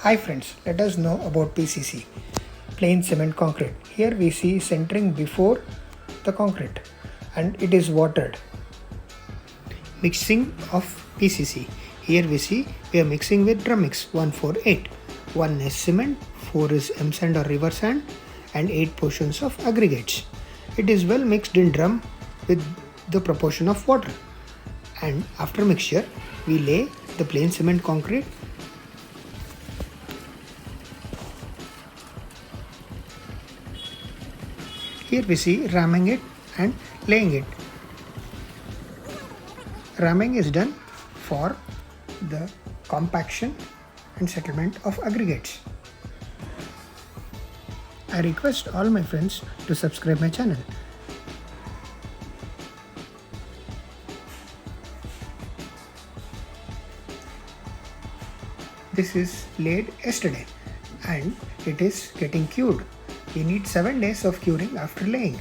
Hi friends, let us know about PCC, plain cement concrete. Here we see centering before the concrete and it is watered. Mixing of PCC. Here we see we are mixing with drum mix 148. 1 is cement, 4 is M sand or river sand and 8 portions of aggregates. It is well mixed in drum with the proportion of water. And after mixture, we lay the plain cement concrete. Here we see ramming it and laying it. Ramming is done for the compaction and settlement of aggregates. I request all my friends to subscribe my channel. This is laid yesterday and it is getting cured. We need 7 days of curing after laying.